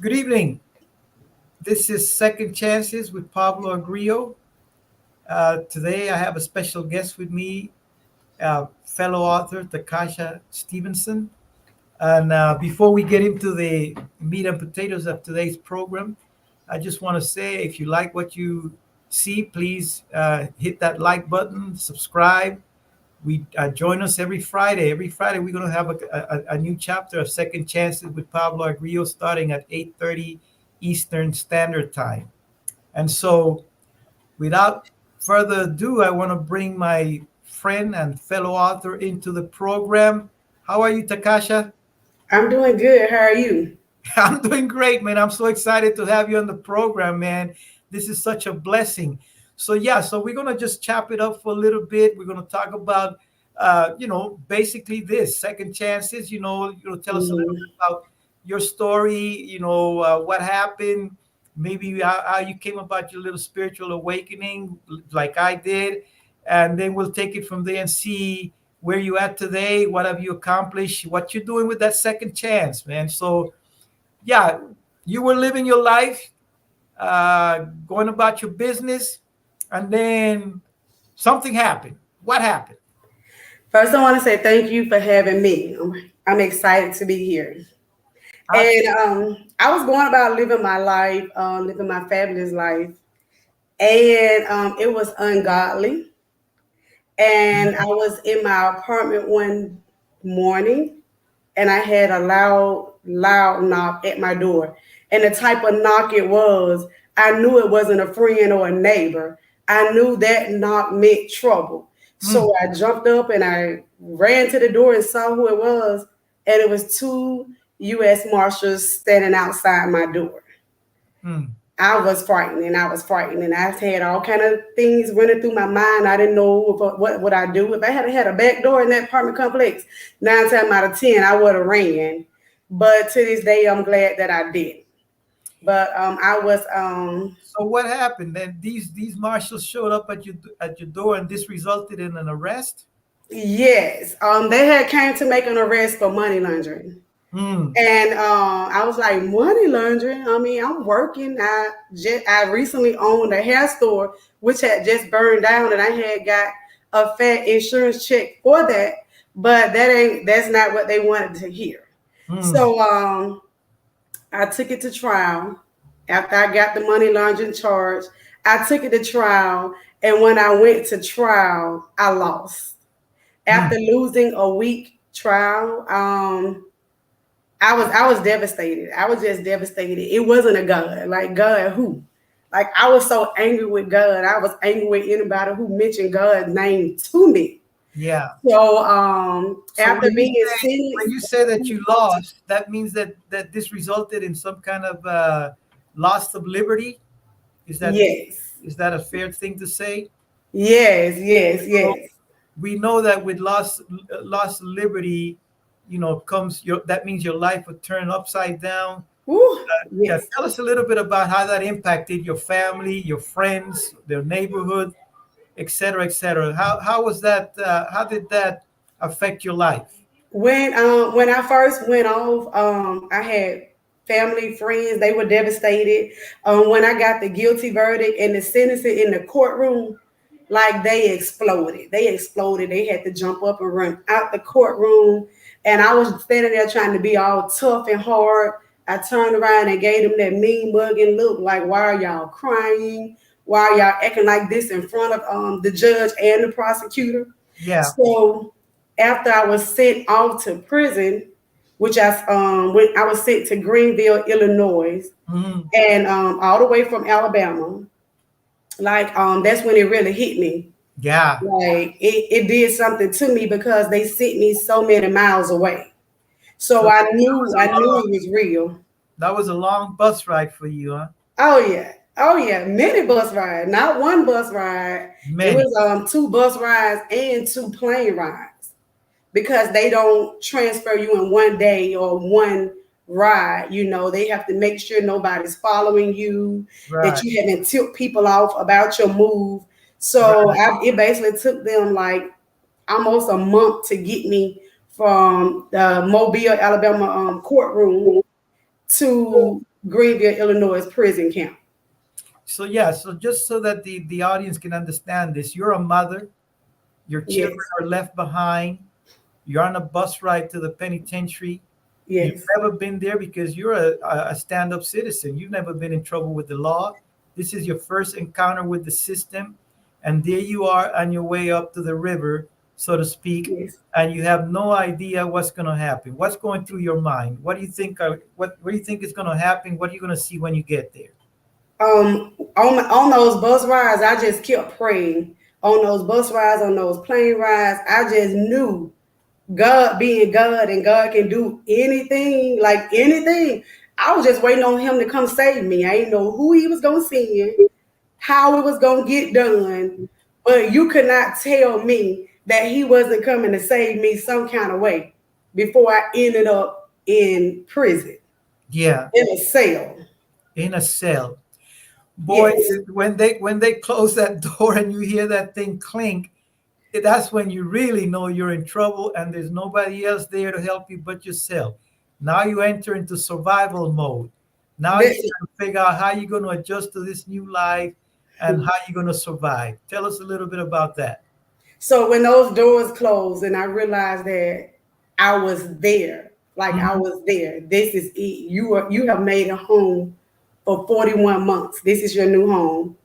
Good evening. This is Second Chances with Pablo Agrio. Today I have a special guest with me, fellow author Takasha Stevenson. And before we get into the meat and potatoes of today's program, I just want to say if you like what you see, please hit that like button, subscribe. We join us every Friday. Every Friday we're going to have a new chapter of Second Chances with Pablo Agrio starting at 8:30 Eastern Standard Time. And so, without further ado, I want to bring my friend and fellow author into the program. How are you, Takasha? I'm doing good. How are you? I'm doing great, man. I'm so excited to have you on the program, man. This is such a blessing. So we're gonna just chop it up for a little bit. We're gonna talk about, basically this second chances. Tell us a little bit Mhm. about your story. What happened. Maybe how you came about your little spiritual awakening, like I did, and then we'll take it from there and see where you at today. What have you accomplished? What you're doing with that second chance, man. So yeah, you were living your life, going about your business, and then something happened. What happened? First, I want to say thank you for having me. I'm excited to be here. And Absolutely. I was going about living my life, living my fabulous life, and it was ungodly. And I was in my apartment one morning, and I had a loud knock at my door. And the type of knock it was, I knew it wasn't a friend or a neighbor. I knew that knock meant trouble. Mm, So I jumped up and I ran to the door and saw who it was. And it was two U.S. Marshals standing outside my door. mm. I was frightened and I was frightened and I had all kind of things running through my mind. I didn't know what would I do if I had a back door in that apartment complex. 9 times out of 10, I would have ran. But to this day, I'm glad that I did. But I was So what happened? Then these marshals showed up at your door, and this resulted in an arrest. yes, they had came to make an arrest for money laundering. Mm, And I was like, money laundering. I mean, I'm working. I recently owned a hair store which had just burned down, and I had got a fat insurance check for that. But that's not what they wanted to hear. mm, So I took it to trial. After I got the money laundering charge, I took it to trial, and when I went to trial, I lost. After mm. losing a week trial, I was devastated. I was just devastated. It wasn't a God. Like God who? Like I was so angry with God. I was angry with anybody who mentioned God's name to me. Yeah. So So after when you being say when sentenced, you say that you lost, that means that this resulted in some kind of loss of liberty. Is that yes, is that a fair thing to say? yes, yes, So yes. we know that with loss of liberty, comes your that means your life would turn upside down. Woo, Yeah, yes. tell us a little bit about how that impacted your family, your friends, their neighborhood, et cetera, et cetera. How was that? How did that affect your life? When I first went off, I had family, friends, they were devastated. When I got the guilty verdict and the sentencing in the courtroom, like they exploded. They exploded. They had to jump up and run out the courtroom. And I was standing there trying to be all tough and hard. I turned around and gave them that mean mugging look like, why are y'all crying? Why are y'all acting like this in front of the judge and the prosecutor? Yeah. So after I was sent off to prison, which when I was sent to Greenville, Illinois, Mhm. and all the way from Alabama, like that's when it really hit me. Yeah. Like it did something to me because they sent me so many miles away. So So I that knew was a I knew long it was real. that was a long bus ride for you, huh? Oh yeah. Oh yeah. Many bus rides. Not one bus ride. It Many. was two bus rides and two plane rides. Because they don't transfer you in one day or one ride. They have to make sure nobody's following you, that Right. you haven't tipped people off about your move. So Right. it basically took them like almost a month to get me from the Mobile, Alabama courtroom to Greenville, Illinois prison camp. So yeah, so just so that the audience can understand this, you're a mother, your children Yes, are left behind, you're on a bus ride to the penitentiary. You've yes, never been there because you're a stand-up citizen. You've never been in trouble with the law. This is your first encounter with the system, and there you are on your way up to the river, so to speak, yes. and you have no idea what's going to happen. What's going through your mind? What do you think? What do you think is going to happen? What are you going to see when you get there? On those bus rides, I just kept praying. On those bus rides, on those plane rides, I just knew God being God and God can do anything, like anything. I was just waiting on him to come save me. I didn't know who he was gonna send, how it was gonna get done, but you could not tell me that he wasn't coming to save me some kind of way before I ended up in prison, Yeah, in a cell. in a cell. Boy, Yes. when they close that door and you hear that thing clink, that's when you really know you're in trouble and there's nobody else there to help you but yourself. Now you enter into survival mode. Now you That- got to figure out how you're going to adjust to this new life and how you're going to survive. Tell us a little bit about that. So when those doors closed and I realized that I was there, like I Hmm. was there. This is it. You have made a home for 41 months. This is your new home.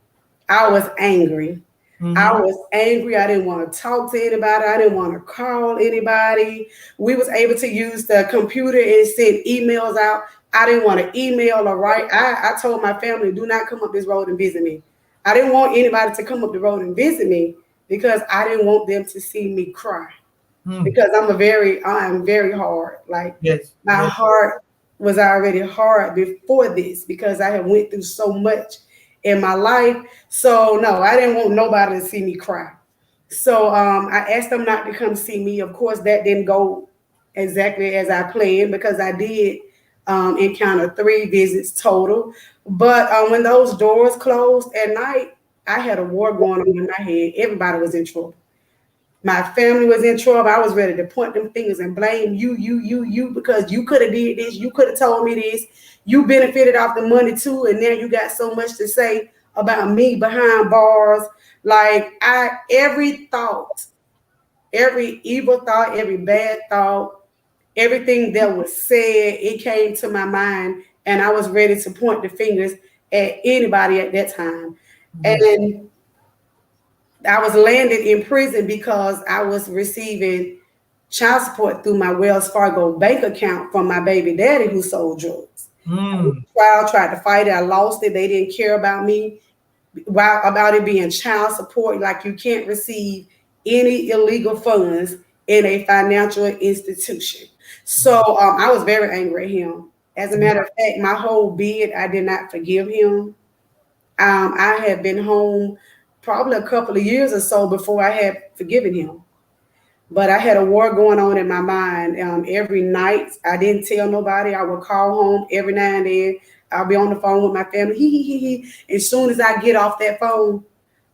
I was angry. I Hmm. was angry. I didn't want to talk to anybody. I didn't want to call anybody. We was able to use the computer and send emails out. I didn't want to email or write. I told my family, do not come up this road and visit me. I didn't want anybody to come up the road and visit me because I didn't want them to see me cry Hmm. because I am very hard. Like Yes, my yes. heart was already hard before this because I have went through so much in my life. So no, I didn't want nobody to see me cry. So I asked them not to come see me. Of course, that didn't go exactly as I planned because I did encounter 3 visits total. But when those doors closed at night, I had a war going on in my head. Everybody was in trouble. My family was in trouble. I was ready to point them fingers and blame you, because you could have did this. You could have told me this. You benefited off the money too, and now you got so much to say about me behind bars. Like every thought, every evil thought, every bad thought, everything that was said, it came to my mind, and I was ready to point the fingers at anybody at that time. Yes. And I was landed in prison because I was receiving child support through my Wells Fargo bank account from my baby daddy who sold drugs. Mm. Trial tried to fight it. I lost it. They didn't care about me. Why about it being child support? Like you can't receive any illegal funds in a financial institution. So I was very angry at him. As a matter of fact, my whole bid, I did not forgive him. I had been home probably a couple of years or so before I had forgiven him. But I had a war going on in my mind. Every night, I didn't tell nobody. I would call home every now and then. I'll be on the phone with my family. As soon as I get off that phone,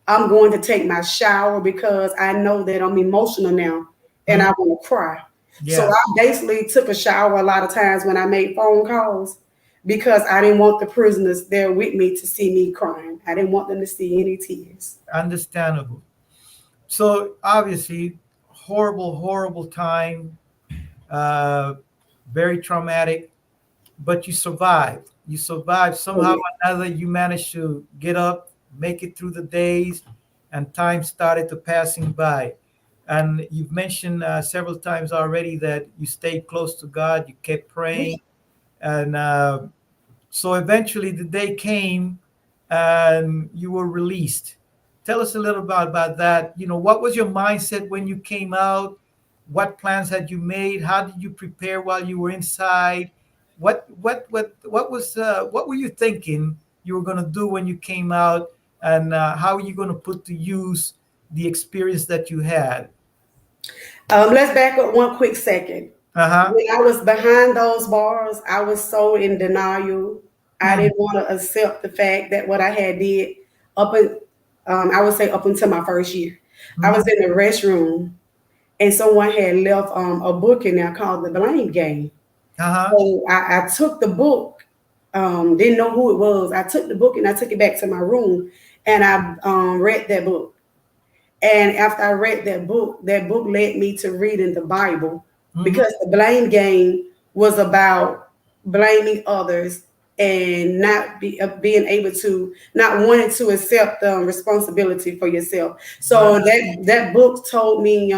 I'm going to take my shower because I know that I'm emotional now and Mm. I want to cry. So Yeah, I basically took a shower a lot of times when I made phone calls because I didn't want the prisoners there with me to see me crying. I didn't want them to see any tears. understandable. So obviously, horrible, horrible time, uh, very traumatic, but you survived. You survived Oh, somehow or another. You managed to get up, make it through the days, and time started to passing by. And you've mentioned several times already that you stayed close to God, you kept yeah. praying, and so eventually the day came and you were released. Tell us a little about that. What was your mindset when you came out? What plans had you made? How did you prepare while you were inside? What were you thinking you were going to do when you came out, and how are you going to put to use the experience that you had? Let's back up one quick second. Uh-huh. When I was behind those bars, I was so in denial. I Hmm. didn't want to accept the fact that what I had did up, in, I would say up until my first year. I was Hmm. in the restroom and someone had left a book in there called The Blame Game. Uh-huh. So I took the book Didn't know who it was. I took the book and I took it back to my room, and I read that book. And after I read that book led me to reading the Bible, Hmm. because the blame game was about blaming others and not being able to, not wanting to accept responsibility for yourself. Right. So that book told me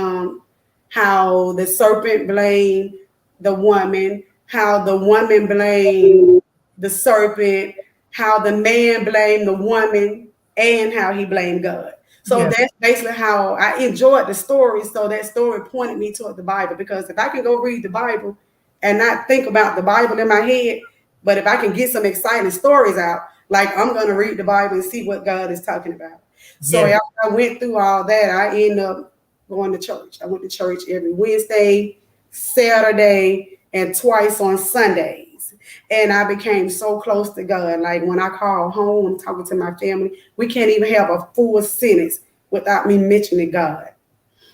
how the serpent blamed the woman, how the woman blamed the serpent, how the man blamed the woman, and how he blamed God. So Yeah. that's basically how I enjoyed the story. So that story pointed me toward the Bible, because if I can go read the Bible and not think about the Bible in my head, but if I can get some exciting stories out, like I'm going to read the Bible and see what God is talking about. So Yes. after I went through all that, I ended up going to church. I went to church every Wednesday, Saturday, and twice on Sundays. And I became so close to God. Like when I call home, I'm talking to my family, we can't even have a full sentence without me mentioning God.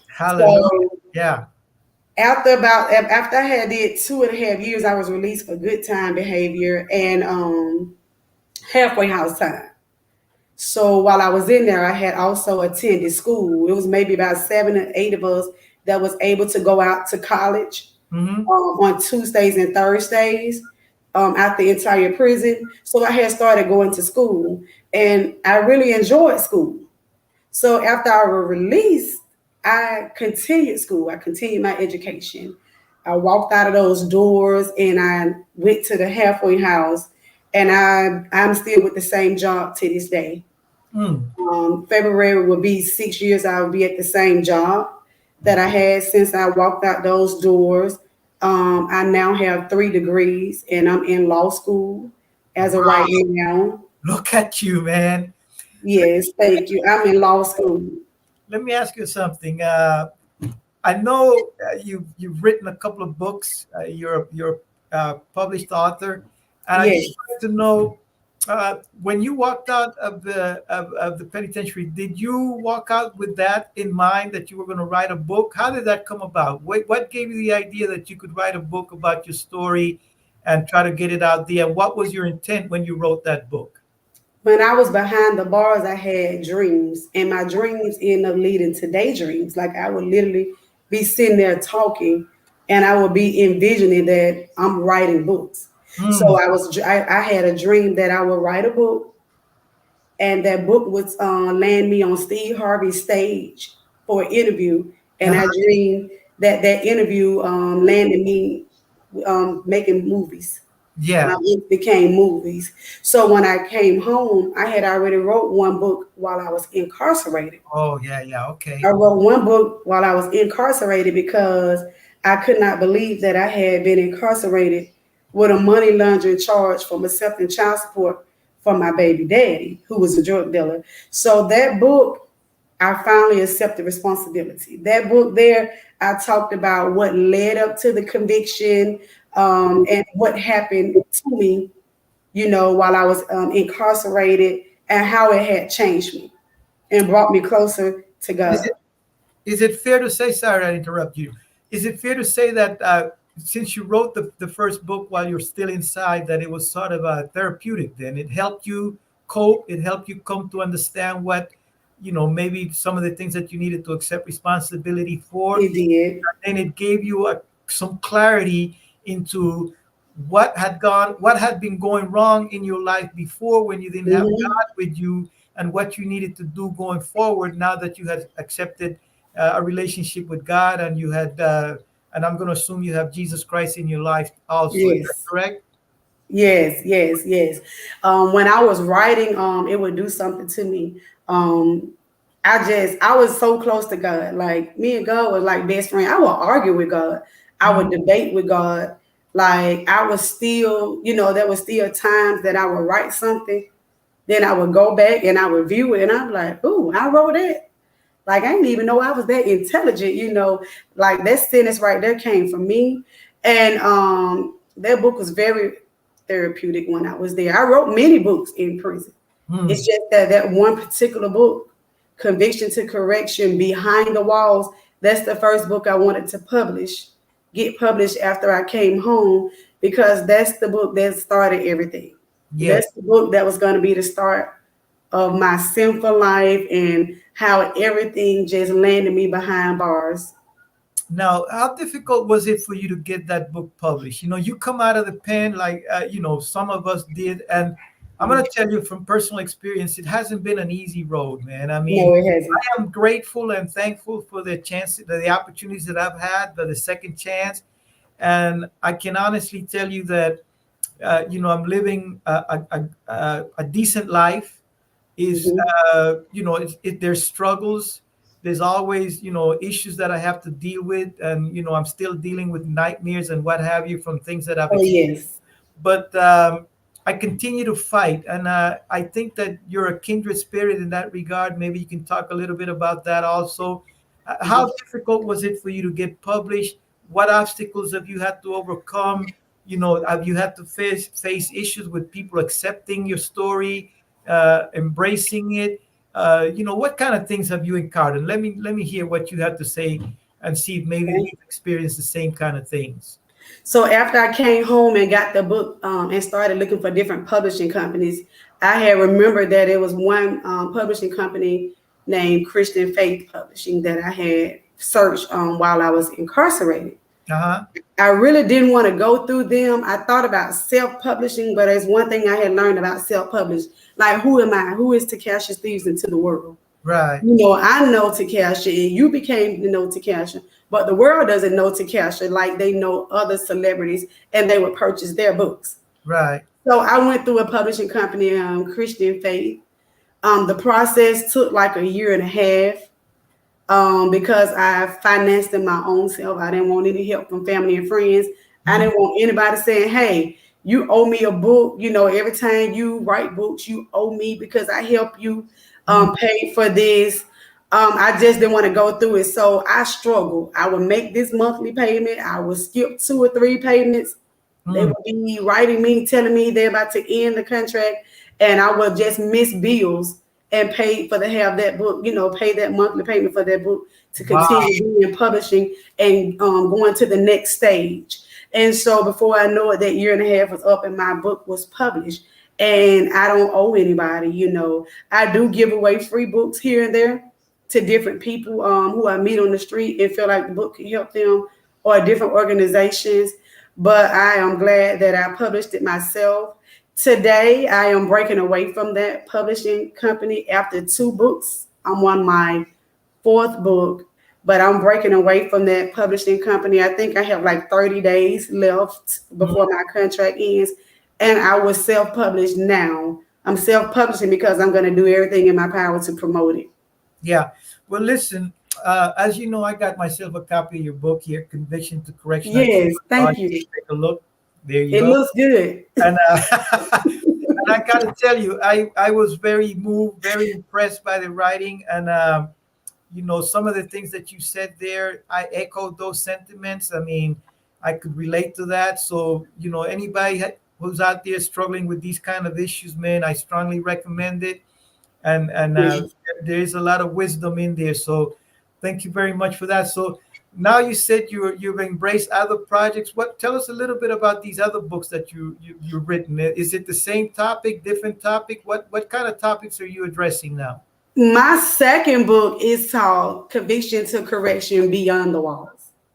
Hallelujah. So Yeah. after I had did 2.5 years, I was released for good time behavior and halfway house time. So while I was in there, I had also attended school. It was maybe about 7 or 8 of us that was able to go out to college Hmm. on Tuesdays and Thursdays out the entire prison. So I had started going to school, and I really enjoyed school. So after I was released, I continued school. I continued my education. I walked out of those doors and I went to the halfway house, and I'm still with the same job to this day. Mm. February will be 6 years. I will be at the same job that I had since I walked out those doors. I now have 3 degrees and I'm in law school as of right Wow. now. Look at you, man. Yes, thank you. I'm in law school. Let me ask you something. I know you've written a couple of books. You're a published author, and I just Yes. wanted to know, when you walked out of the penitentiary, did you walk out with that in mind, that you were going to write a book? How did that come about? What gave you the idea that you could write a book about your story and try to get it out there? What was your intent when you wrote that book? When I was behind the bars, I had dreams, and my dreams ended up leading to daydreams. Like I would literally be sitting there talking, and I would be envisioning that I'm writing books. So Mm. I had a dream that I would write a book, and that book would land me on Steve Harvey's stage for an interview, and I Uh-huh. dreamed that that interview landed me making movies. Yeah. Became movies. So when I came home, I had already wrote one book while I was incarcerated. Oh, yeah, yeah. I Okay. wrote one book while I was incarcerated because I could not believe that I had been incarcerated with a money laundering charge from accepting child support from my baby daddy, who was a drug dealer. So that book, I finally accepted responsibility. That book there, I talked about what led up to the conviction, and what happened to me, while I was incarcerated, and how it had changed me and brought me closer to Is God. it is it fair to say, sorry I interrupt you, is it fair to say that since you wrote the first book while you're still inside, that it was sort of therapeutic then? It helped you cope, it helped you come to understand what, maybe some of the things that you needed to accept responsibility for, It did. and it gave you some clarity into what had been going wrong in your life before, when you didn't have Hmm. God with you, and what you needed to do going forward now that you had accepted a relationship with God, and you had and I'm going to assume you have Jesus Christ in your life also. Is that Yes. correct? Yes, yes, yes. When I was writing, it would do something to me. Um, I was so close to God. Like me and God was like best friend. I would argue with God. I would Mhm. debate with God. Like I was still, there was still times that I would write something, then I would go back and I would view it, and I'm like, "Ooh, I wrote that." Like I didn't even know I was that intelligent. Like that sentence right there came from me. And that book was very therapeutic when I was there. I wrote many books in prison. Hmm. It's just that one particular book, Conviction to Correction Behind the Walls, that's the first book I wanted to get published after I came home, because that's the book that started everything. Yes. That's the book that was going to be the start of my sinful life and how everything just landed me behind bars. Now, how difficult was it for you to get that book published? You come out of the pen like, some of us did. And I'm going to tell you from personal experience, it hasn't been an easy road, man. I No, mean, it hasn't. I am grateful and thankful for the chance, the opportunities that I've had, the second chance. And I can honestly tell you that, I'm living a decent life. Is Hmm. there's struggles, there's always issues that I have to deal with, and I'm still dealing with nightmares and what have you from things that I've Oh, experienced. yes. But I continue to fight, and I think that you're a kindred spirit in that regard. Maybe you can talk a little bit about that also. How Mhm. difficult was it for you to get published? What obstacles have you had to overcome? Have you had to face issues with people accepting your story, embracing it? What kind of things have you encountered? Let me hear what you have to say, and see if maybe Okay. we've experienced the same kind of things. So after I came home and got the book and started looking for different publishing companies, I had remembered that it was one publishing company named Christian Faith Publishing that I had searched while I was incarcerated. Uh huh. I really didn't want to go through them. I thought about self-publishing, but there's one thing I had learned about self-publish. Like, who am I? Who is Takasha Stevenson to the world? Right. I know Takasha, and you became to know Takasha, but the world doesn't know Takasha like they know other celebrities, and they would purchase their books. Right. So I went through a publishing company, Christian Faith. The process took like a year and a half because I financed it my own self. I didn't want any help from family and friends. I Mm, didn't want anybody saying, "Hey, you owe me a book." Every time you write books, you owe me because I help you mm, pay for this. I just didn't want to go through it, so I struggled. I would make this monthly payment. I would skip 2 or 3 payments. They mm. would be writing me, telling me they're about to end the contract, and I would just miss bills and pay for to have that book, pay that monthly payment for that book to Wow. continue being publishing and going to the next stage. And so before I know it, that year and a half was up and my book was published. And I don't owe anybody. I do give away free books here and there to different people who I meet on the street and feel like the book can help them, or different organizations. But I am glad that I published it myself. Today, I am breaking away from that publishing company after 2 books. I'm on my fourth book, but I'm breaking away from that publishing company. I think I have like 30 days left Mm. before my contract ends, and I will self publish now. I'm self publishing because I'm going to do everything in my power to promote it. Yeah. Well, listen. As you know, I got myself a copy of your book here, Conviction to Correction. I told Yes, my thank audience you. to take a look. There you It go. looks good. And and I got to tell you, I was very moved, very impressed by the writing, and some of the things that you said there, I echoed those sentiments. I mean, I could relate to that. So, anybody who's out there struggling with these kind of issues, man, I strongly recommend it. And Yes. there is a lot of wisdom in there. So, thank you very much for that. So, now you said you've embraced other projects. What Tell us a little bit about these other books that you've written. Is it the same topic, different topic? What kind of topics are you addressing now? My second book is called Conviction to Correction Beyond the Walls.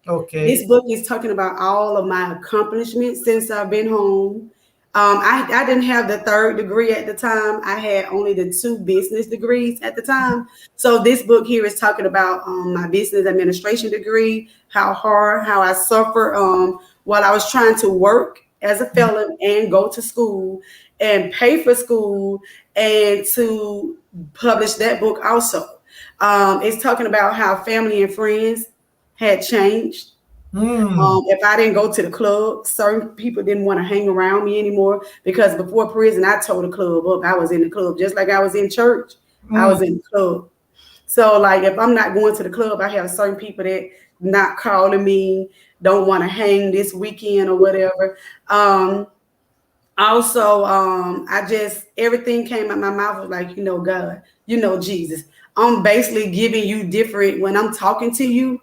This Okay. book is talking about all of my accomplishments since I've been home. I didn't have the third degree at the time. I had only the 2 business degrees at the time. So this book here is talking about my business administration degree, how I suffered while I was trying to work as a felon and go to school and pay for school and to publish that book also. It's talking about how family and friends had changed. Hmm. If I didn't go to the club, certain people didn't want to hang around me anymore because before prison, I tore the club up. I was in the club just like I was in church. I Hmm. was in the club. So, like, if I'm not going to the club, I have certain people that not calling me, don't want to hang this weekend or whatever. Um, Also, I just everything came out my mouth was like, God, Jesus. I'm basically giving you different when I'm talking to you.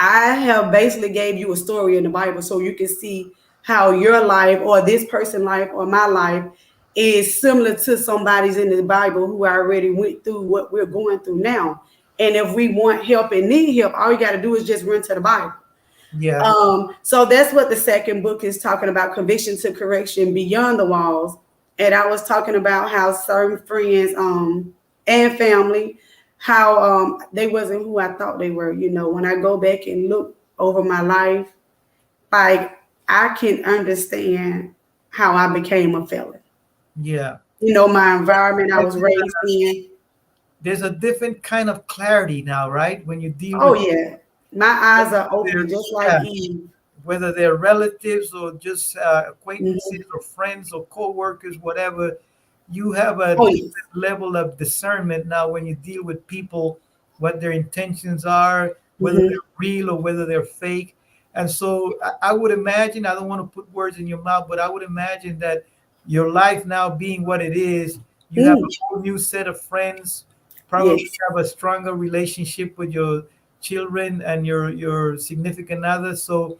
I have basically gave you a story in the Bible so you can see how your life or this person's life or my life is similar to somebody's in the Bible who already went through what we're going through now. And if we want help and need help, all you got to do is just run to the Bible. Yeah. So that's what the second book is talking about, conviction to correction beyond the walls. And I was talking about how certain friends and family, how they wasn't who I thought they were. You know, when I go back and look over my life, like I can understand how I became a felon. Yeah. You know, my environment I was raised in. There's a different kind of clarity now, right? When you deal Oh with yeah. My eyes are open their, just like yeah, Eve. whether they're relatives or just acquaintances Mhm. or friends or co-workers, whatever, you have a Oh different yes. level of discernment now when you deal with people, what their intentions are, whether Hmm. they're real or whether they're fake. And so I would imagine, I don't want to put words in your mouth, but I would imagine that your life now being what it is, you have a Mm. whole new set of friends, probably Yes. have a stronger relationship with your children and your significant other. So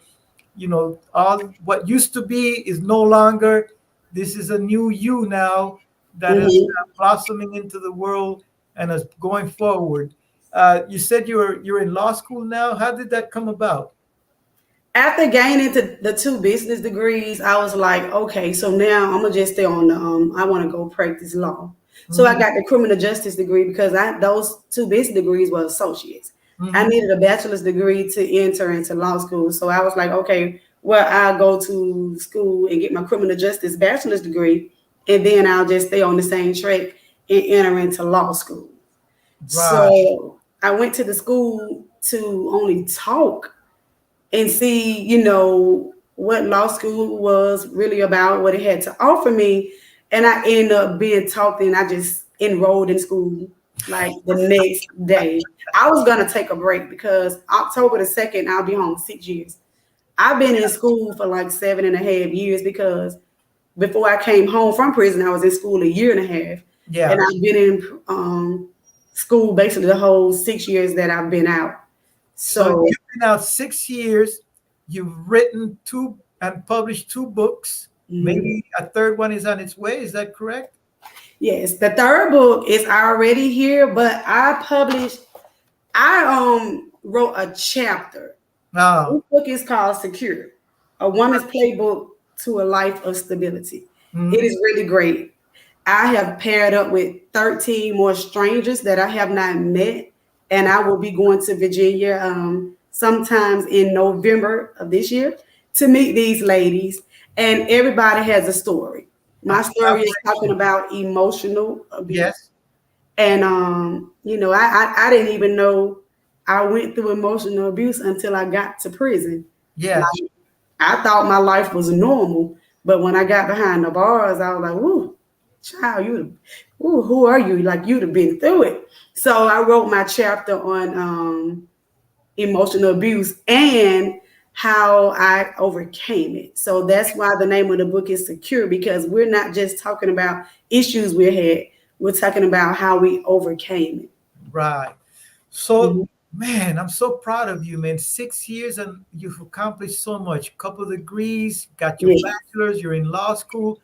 all what used to be is no longer. This is a new you now that is Hmm. blossoming into the world and is going forward. You said you're in law school now. How did that come about? After gaining the two business degrees, I was like, okay, so now I'm gonna just stay on the I want to go practice law. So I Hmm. got the criminal justice degree because I those two business degrees were associates. I Hmm. needed a bachelor's degree to enter into law school. So I was like, okay, well, I'll go to school and get my criminal justice bachelor's degree, and then I'll just stay on the same track and enter into law school. Right. So I went to the school to only talk and see, you know, what law school was really about, what it had to offer me. And I ended up being taught, and I just enrolled in school like the next day. I was gonna take a break because October the 2nd, I'll be home 6 years. I've been in school for like 7.5 years because before I came home from prison, I was in school a year and a half. And Yeah. I've been in school basically the whole 6 years that I've been out. So So you've been out 6 years. You've written two and published two books. mhm. Maybe a third one is on its way. Is that correct? Yes, the third book is already here, but I wrote a chapter. This No. book is called Secure, a woman's playbook to a life of stability. It Hmm. is really great. I have paired up with 13 more strangers that I have not met, and I will be going to Virginia sometimes in November of this year to meet these ladies. And everybody has a story. A My story is talking collaboration. about emotional abuse. Yes. And you know, I didn't even know I went through emotional abuse until I got to prison. Yes. Like I thought my life was normal, but when I got behind the bars, I was like, "Ooh, child, ooh, who are you? Like you'd have been through it." So I wrote my chapter on emotional abuse and how I overcame it. So that's why the name of the book is Secure, because we're not just talking about issues we had, we're talking about how we overcame Right. it. So, Mhm. man, I'm so proud of you, man. 6 years and you've accomplished so much. Couple degrees, got your Yeah. bachelor's, you're in law school.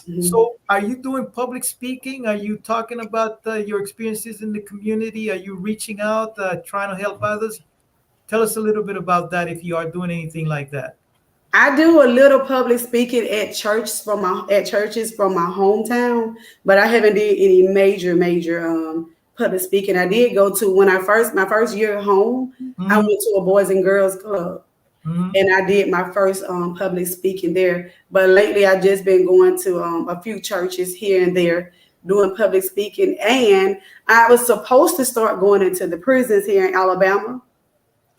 Mhm. So, are you doing public speaking? Are you talking about your experiences in the community? Are you reaching out, trying to help others? Tell us a little bit about that if you are doing anything like that. I do a little public speaking at churches from my hometown, but I haven't did any major public speaking. I did go to when I first my first year at home, I Hmm. went to a boys and girls club Hmm. and I did my first public speaking there. But lately, I've just been going to a few churches here and there doing public speaking. And I was supposed to start going into the prisons here in Alabama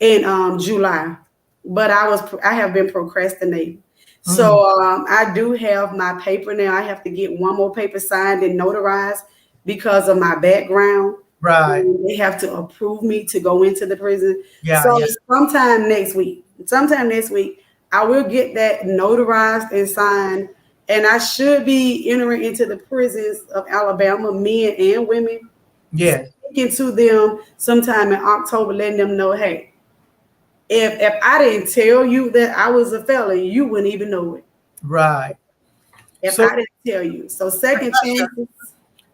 in July, but I have been procrastinating. So Hmm. I do have my paper now. I have to get one more paper signed and notarized because of my background. Right. They have to approve me to go into the prison. Yeah. So Yeah. sometime next week, I will get that notarized and signed, and I should be entering into the prisons of Alabama, men and women, Yes. speaking to them sometime in October, letting them know, hey, if I didn't tell you that I was a felon, you wouldn't even know it. Right. if So, I didn't tell you. So second Takasha, chances.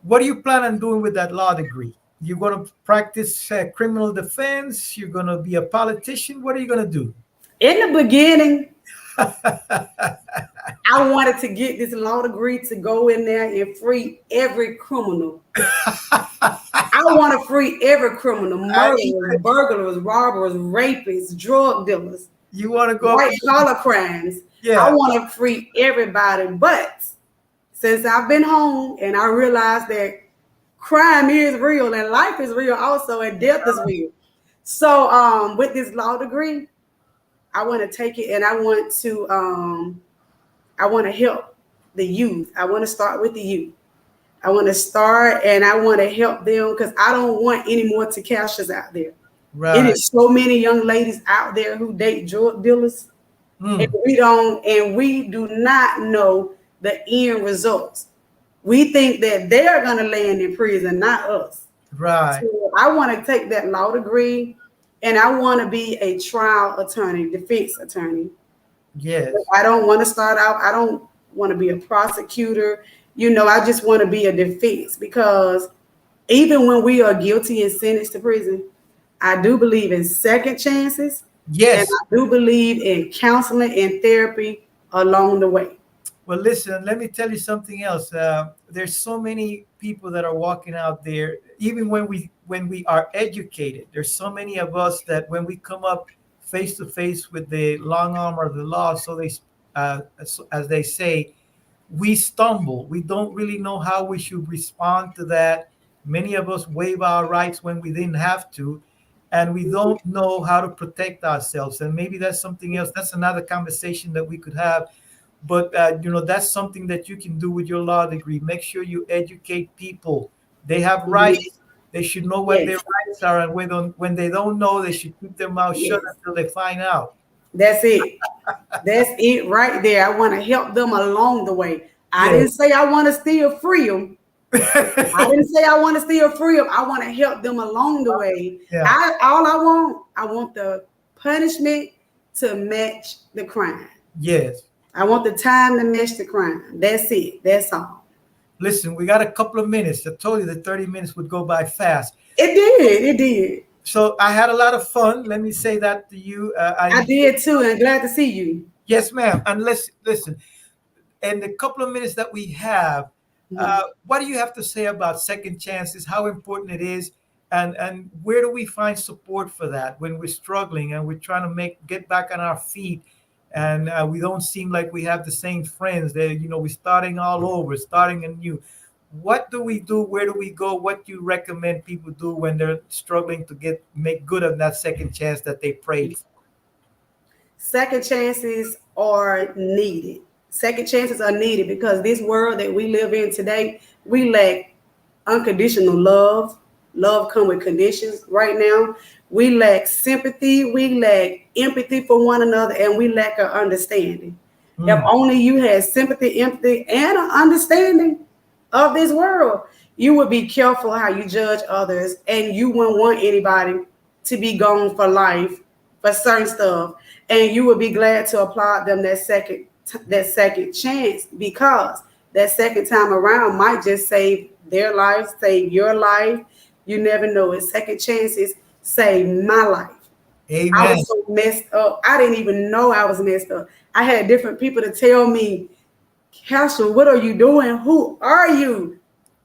what do you plan on doing with that law degree? You're going to practice criminal defense? You're going to be a politician? What are you going to do? In the beginning, I wanted to get this law degree to go in there and free every criminal. I want to free every criminal, murderers, burglars, robbers, rapists, drug dealers, You want to go up? white collar crimes. I Yeah, want to free everybody. But since I've been home and I realized that crime is real and life is real also and death is real. So with this law degree, I want to take it and I want to help the youth. I want to start with the youth. I want to start and I want to help them because I don't want any more Takashas out there. It right. is so many young ladies out there who date drug dealers, and Mm, we do not know the end results. We think that they're gonna land in prison, not us. right. So I want to take that law degree and I want to be a trial attorney, defense attorney. Yes. I don't want to start out, I don't want to be a prosecutor. I just want to be a defense because even when we are guilty and sentenced to prison, I do believe in second chances and Yes. I do believe in counseling and therapy along the way. Well, listen, let me tell you something else. There's so many people that are walking out there, even when we are educated. There's so many of us that when we come up face to face with the long arm of the law, as they say, we stumble. We don't really know how we should respond to that. Many of us waive our rights when we didn't have to, and we don't know how to protect ourselves. And maybe that's something else. That's another conversation that we could have. But that's something that you can do with your law degree. Make sure you educate people. They have Mhm. rights. They should know what their Yes, rights are, and when they don't know, they should keep their mouth shut yes. until they find out. That's it. That's it right there. I want to help them along the way. I Yes. didn't say I want to still free them. I didn't say I want to still free them. I want to help them along the way. Yeah. I want the punishment to match the crime. Yes. I want the time to match the crime. That's it. That's all. Listen, we got a couple of minutes. I told you that 30 minutes would go by fast. It did. It did. So I had a lot of fun. Let me say that to you. I did too, and glad to see you. Yes, ma'am. And listen, in the couple of minutes that we have, Mhm. what do you have to say about second chances? How important it is, and where do we find support for that when we're struggling and we're trying to get back on our feet, and we don't seem like we have the same friends? That we're starting all over, starting anew. What do we do? Where do we go? What do you recommend people do when they're struggling to make good on that second chance that they prayed for? Second chances are needed. Second chances are needed because this world that we live in today, we lack unconditional love. Love come with conditions right now. We lack sympathy, we lack empathy for one another, and we lack an understanding. If Mm, only you had sympathy, empathy, and an understanding of this world, you would be careful how you judge others, and you wouldn't want anybody to be gone for life for certain stuff, and you would be glad to applaud them that second chance because that second time around might just save their life, save your life. You never know it. Second chances save my life. I amen. was so messed up. I didn't even know I was messed up. I had different people to tell me, Castle, what are you doing? Who are you?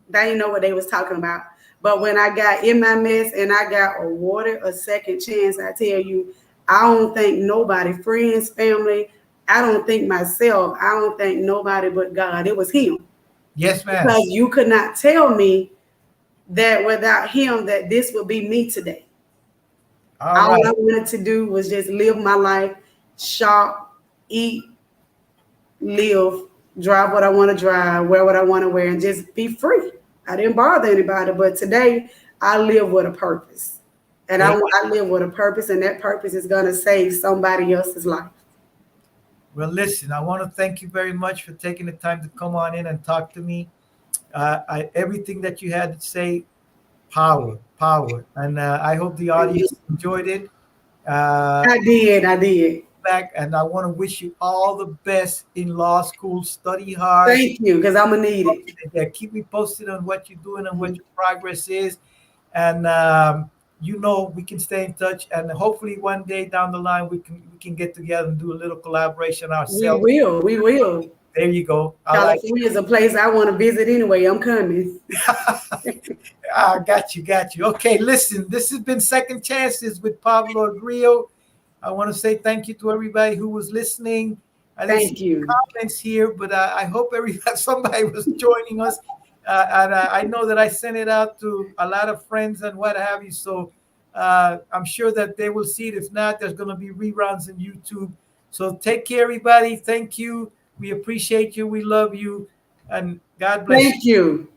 They didn't know what they was talking about. But when I got in my mess and I got awarded a second chance, I tell you, I don't think nobody, friends, family, I don't think myself, I don't think nobody but God. It was him. Yes, ma'am. Because you could not tell me that without him that this would be me today. All All right. I wanted to do was just live my life, shop, eat, live, drive what I want to drive, wear what I want to wear, and just be free. I didn't bother anybody, but today I live with a purpose. And I live with a purpose, and that purpose is going to save somebody else's life. Well, listen, I want to thank you very much for taking the time to come on in and talk to me. Everything that you had to say, power, power. And I hope the audience enjoyed it. Uh, I did. I did. back, and I want to wish you all the best in law school. Study hard. Thank you, because I'm gonna need it. Yeah, keep me posted on what you're doing and what Mhm. your progress is. And we can stay in touch, and hopefully one day down the line we can get together and do a little collaboration We ourselves. will. We will. There you go. I like California is a place I want to visit anyway. I'm coming. got you. Okay, listen, this has been Second Chances with Pablo Agrio. I want to say thank you to everybody who was listening. I didn't see Thank you. comments here, but I hope everybody, somebody was joining us. And I know that I sent it out to a lot of friends and what have you. So I'm sure that they will see it. If not, there's going to be reruns on YouTube. So take care, everybody. Thank you. We appreciate you. We love you. And God bless you. Thank you.